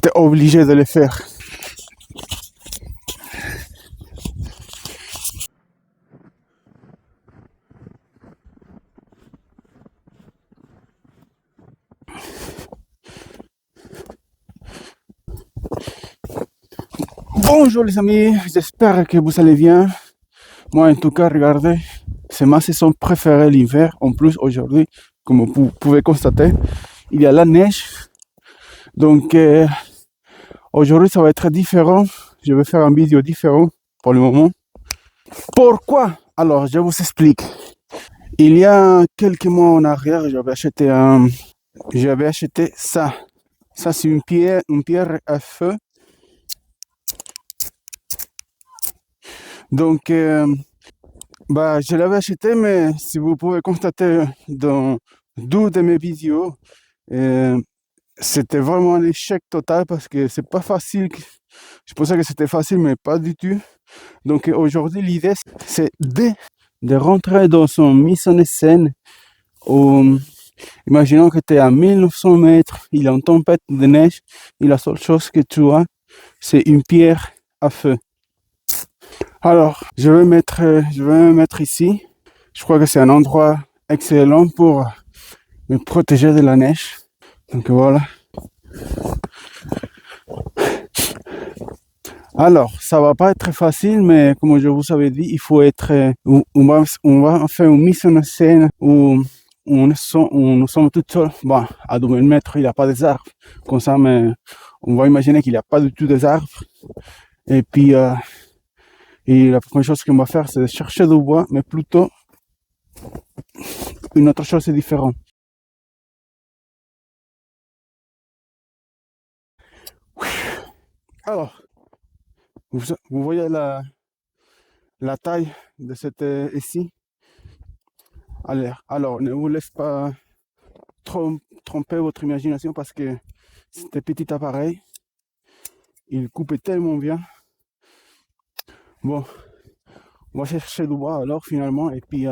J'étais obligé de le faire. Bonjour les amis, j'espère que vous allez bien. Moi en tout cas, regardez, c'est ma saison préférée l'hiver. En plus aujourd'hui, comme vous pouvez constater, il y a la neige. Donc aujourd'hui ça va être différent. Je vais faire une vidéo différente pour le moment. Pourquoi? Alors je vous explique. Il y a quelques mois en arrière, j'avais acheté ça. Ça c'est une pierre à feu. Donc je l'avais acheté, mais si vous pouvez constater dans deux de mes vidéos, c'était vraiment un échec total parce que c'est pas facile. Je pensais que c'était facile, mais pas du tout. Donc aujourd'hui, l'idée, c'est de rentrer dans son mise en scène. Imaginons que tu es à 1900 mètres, il y a une tempête de neige, et la seule chose que tu as, c'est une pierre à feu. Alors, je vais me mettre ici. Je crois que c'est un endroit excellent pour me protéger de la neige. Donc voilà. Alors, ça va pas être facile, mais comme je vous avais dit, il faut être... On va faire une mise en scène où nous sommes tout seuls. Bon, à 2000 mètres, il n'y a pas des arbres. Comme ça, mais on va imaginer qu'il n'y a pas du tout des arbres. Et puis... Et la première chose qu'on va faire, c'est de chercher du bois, mais plutôt une autre chose est différente. Alors, vous voyez la taille de cette ici. Alors, ne vous laisse pas tromper votre imagination parce que cet petit appareil, il coupe tellement bien. Bon, on va chercher du bois alors finalement et puis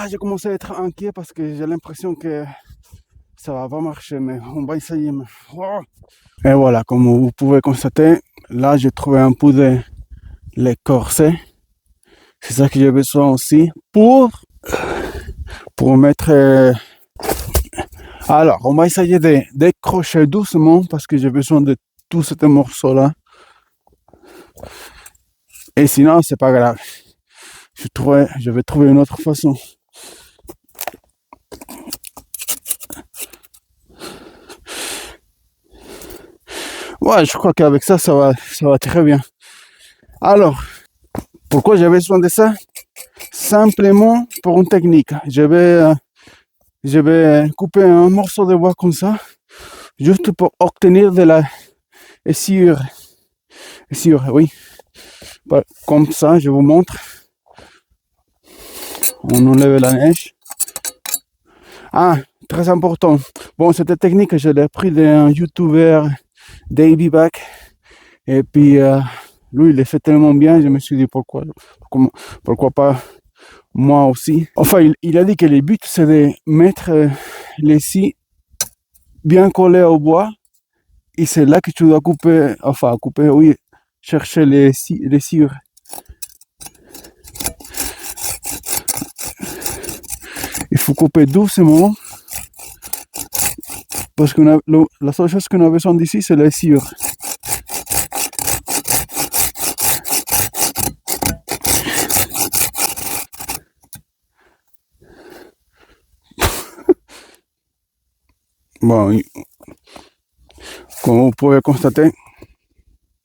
j'ai commencé à être inquiet parce que j'ai l'impression que ça va pas marcher, mais on va essayer. Et voilà, comme vous pouvez constater, là j'ai trouvé un peu de l'écorcé. C'est ça que j'ai besoin aussi pour mettre. Alors, on va essayer de décrocher doucement parce que j'ai besoin de tout ce morceau là. Et sinon, c'est pas grave. Je vais trouver une autre façon. Ouais, je crois qu'avec ça va très bien. Alors, pourquoi j'ai besoin de ça? Simplement pour une technique. Je vais couper un morceau de bois comme ça, juste pour obtenir de la sciure. Oui. Comme ça, je vous montre. On enlève la neige. Ah, très important. Bon, cette technique, je l'ai pris d'un YouTuber, Davey Back. Et puis, lui, il le fait tellement bien, je me suis dit pourquoi pas moi aussi. Enfin, il a dit que le but, c'est de mettre les scies bien collés au bois. Et c'est là que tu dois couper, oui, chercher les sciures. Il faut couper doucement. Parce que la seule chose qu'on a besoin d'ici, c'est les sciures. Bon, comme vous pouvez constater,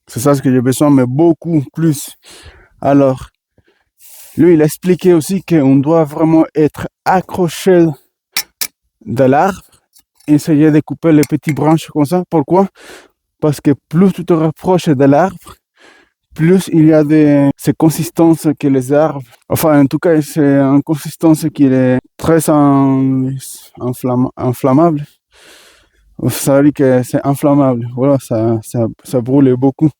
c'est ça ce que j'ai besoin, mais beaucoup plus. Alors, lui, il a expliqué aussi qu'on doit vraiment être accroché de l'arbre, essayer de couper les petites branches comme ça. Pourquoi? Parce que plus tu te rapproches de l'arbre, plus il y a ces consistances que les arbres. Enfin, en tout cas, c'est une consistance qui est très inflammable. Ça veut dire que c'est inflammable. Voilà, ça brûle beaucoup.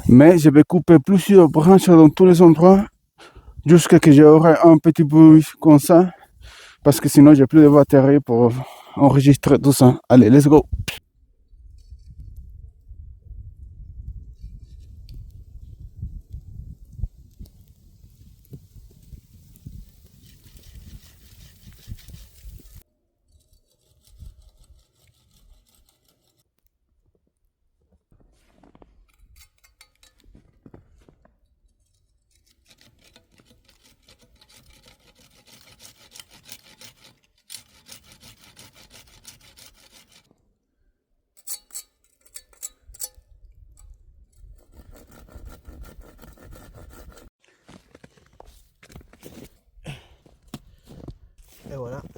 Mais je vais couper plusieurs branches dans tous les endroits jusqu'à ce que j'aurai un petit bruit comme ça. Parce que sinon, j'ai plus de batterie pour enregistrer tout ça. Allez, let's go.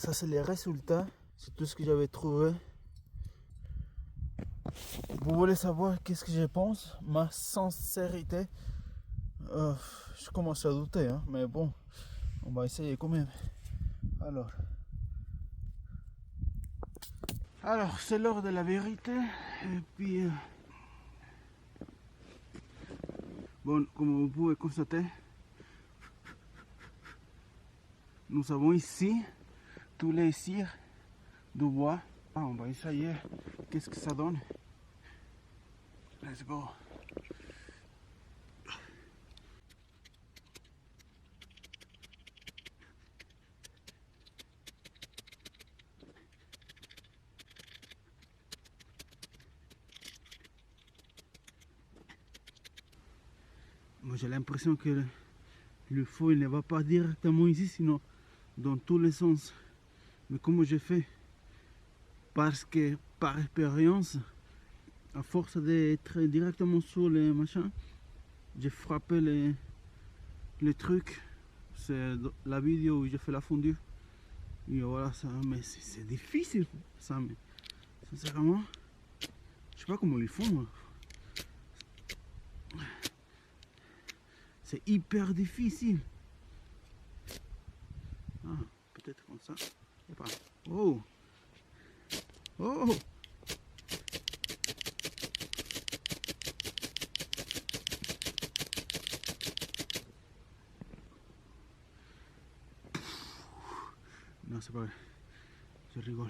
ça c'est les résultats, c'est tout ce que j'avais trouvé. Vous voulez savoir qu'est-ce que je pense? Ma sincérité, je commence à douter, hein, mais bon, on va essayer quand même. Alors c'est l'heure de la vérité, et puis bon, comme vous pouvez constater, nous avons ici tous les cires du bois. On va essayer qu'est-ce que ça donne. Let's go. Moi j'ai l'impression que le feu il ne va pas directement ici, sinon dans tous les sens. Mais comment j'ai fait? Parce que par expérience, à force d'être directement sur les machins, j'ai frappé les trucs. C'est la vidéo où j'ai fait la fondue. Et voilà ça, mais c'est difficile ça, mais sincèrement, je sais pas comment ils font. C'est hyper difficile. Ah, peut-être comme ça. Et pas. Oh! Oh! Non, c'est pas vrai. Je rigole.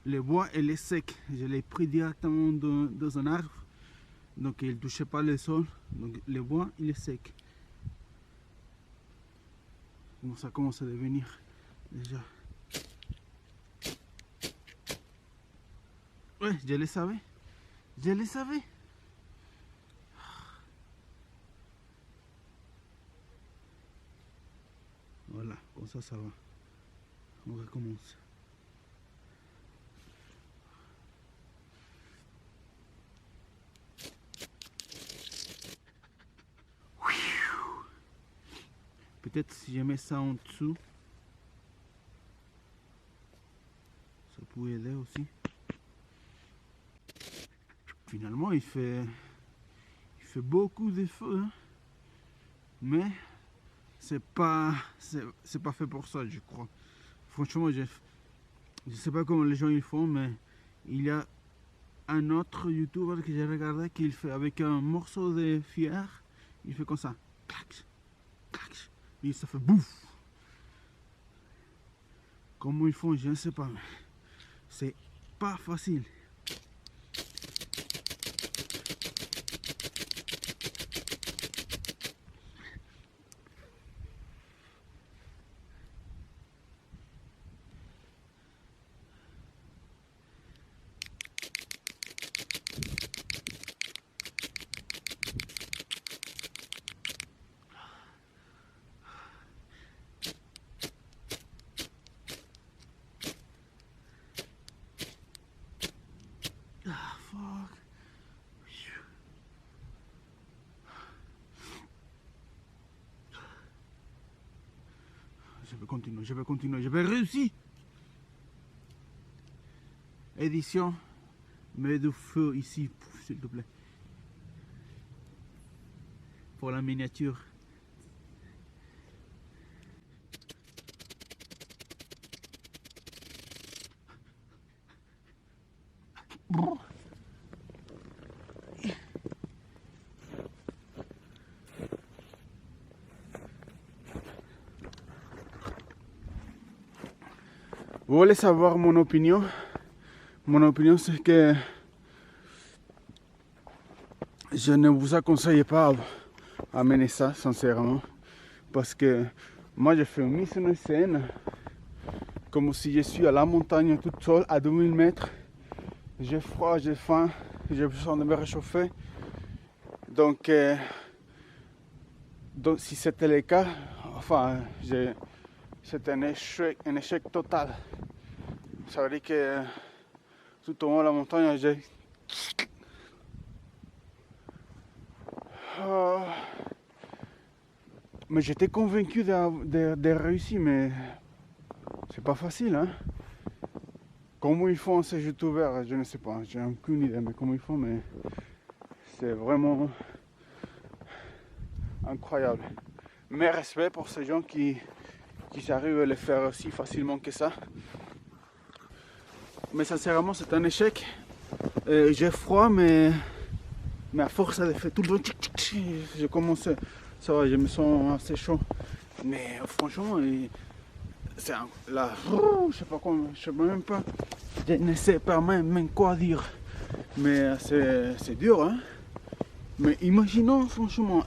Le bois, il est sec. Je l'ai pris directement dans un arbre. Donc, il ne touchait pas le sol. Donc, le bois, il est sec. Bon, ça commence à devenir déjà. Ouais, je le savais. Je le savais. Voilà, comme ça va. On recommence. Peut-être si je mets ça en dessous, ça pourrait aider aussi. Finalement, il fait beaucoup de feu, hein. Mais c'est pas fait pour ça, je crois. Franchement, je sais pas comment les gens ils font, mais il y a un autre YouTuber que j'ai regardé qu'il fait avec un morceau de pierre, il fait comme ça, clac, clac, et ça fait bouffe. Comment ils font, je ne sais pas, mais c'est pas facile. Ah, fuck. Je vais continuer, je vais réussir. Édition, mets du feu ici, s'il te plaît. Pour la miniature. Vous voulez savoir mon opinion? Mon opinion, c'est que je ne vous conseille pas à mener ça, sincèrement. Parce que moi, j'ai fait une mise en scène comme si je suis à la montagne toute seule à 2000 mètres. J'ai froid, j'ai faim, j'ai besoin de me réchauffer. Donc si c'était le cas, enfin, c'est un échec total. Ça veut dire que tout au long de la montagne, j'ai... Mais j'étais convaincu de réussir, mais c'est pas facile, hein. Comment ils font ces youtubeurs, je ne sais pas, j'ai aucune idée, mais comment ils font, mais c'est vraiment incroyable. Mes respects pour ces gens qui arrivent à le faire aussi facilement que ça. Mais sincèrement, c'est un échec. J'ai froid, mais à force de faire tout le temps, je commence, ça va, je me sens assez chaud. Mais franchement, c'est là, je sais pas comment, je sais même pas, je ne sais pas même quoi dire. Mais c'est dur, hein. Mais imaginons, franchement,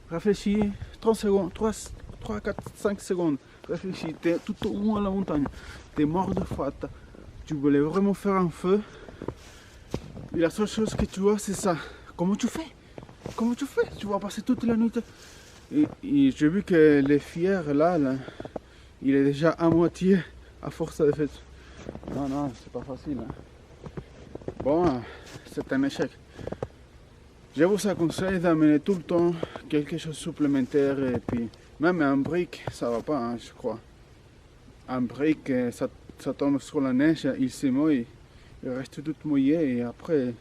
réfléchis 30 secondes, 3 4 5 secondes. Réfléchis, t'es tout au haut à la montagne, t'es mort de froid, tu voulais vraiment faire un feu. Et la seule chose que tu vois, c'est ça. Comment tu fais? Comment tu fais? Tu vas passer toute la nuit. Et j'ai vu que les fiers là, il est déjà à moitié à force de faire. Non, c'est pas facile. Hein. Bon, c'est un échec. Je vous conseille d'amener tout le temps quelque chose de supplémentaire et puis même un brick, ça va pas, hein, je crois. Un brick, ça tombe sur la neige, il se mouille, il reste tout mouillé et après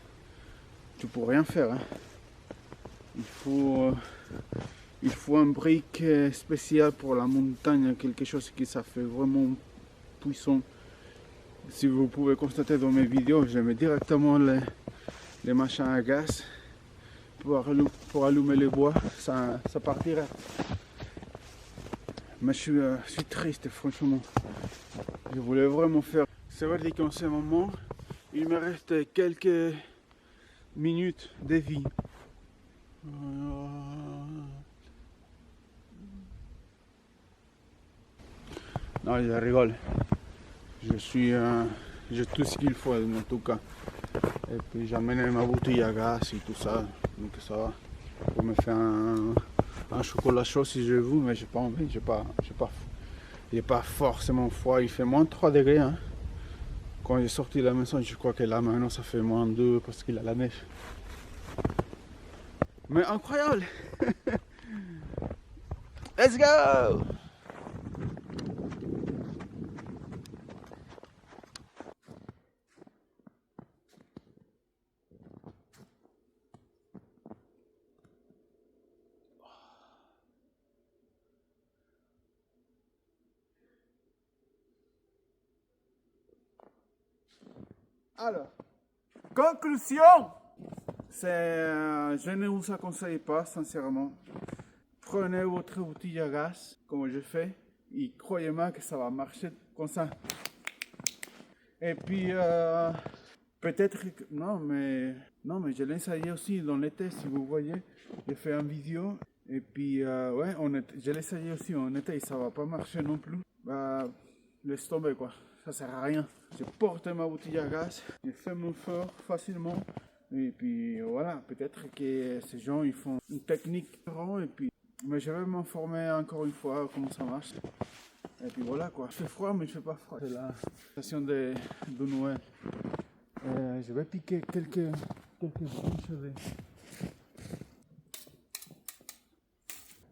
tu peux rien faire. Hein. Il faut un brick spécial pour la montagne, quelque chose qui ça fait vraiment puissant. Si vous pouvez constater dans mes vidéos, je mets directement les machins à gaz pour allumer le bois, ça partirait. Mais je suis triste, franchement. Je voulais vraiment faire. C'est vrai qu'en ce moment, il me reste quelques minutes de vie. Non, je rigole. J'ai tout ce qu'il faut en tout cas. Et puis j'amène ma bouteille à gaz et tout ça. Donc ça va. Pour me faire un chocolat chaud si je veux, mais j'ai pas envie. Il n'est pas forcément froid. Il fait moins 3 degrés. Hein. Quand j'ai sorti de la maison, je crois que là maintenant ça fait moins 2 parce qu'il a la neige. Mais incroyable! Let's go! Alors, conclusion! Je ne vous conseille pas, sincèrement. Prenez votre bouteille à gaz, comme je fais, et croyez-moi que ça va marcher comme ça. Et puis, peut-être que... Non, mais je l'ai essayé aussi dans l'été, si vous voyez. J'ai fait une vidéo, et puis, ouais, je l'ai essayé aussi en été, et ça va pas marcher non plus. Bah, laisse tomber, quoi. Ça sert à rien. J'ai porté ma bouteille à gaz, j'ai fait mon feu facilement. Et puis voilà, peut-être que ces gens ils font une technique différente et puis mais je vais m'informer encore une fois comment ça marche. Et puis voilà quoi. Il fait froid mais il fait pas froid. C'est la station de Noël. Je vais piquer quelques branches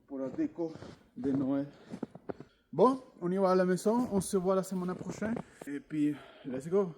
pour la déco de Noël. Bon, on y va à la maison, on se voit la semaine prochaine. Et puis, let's go.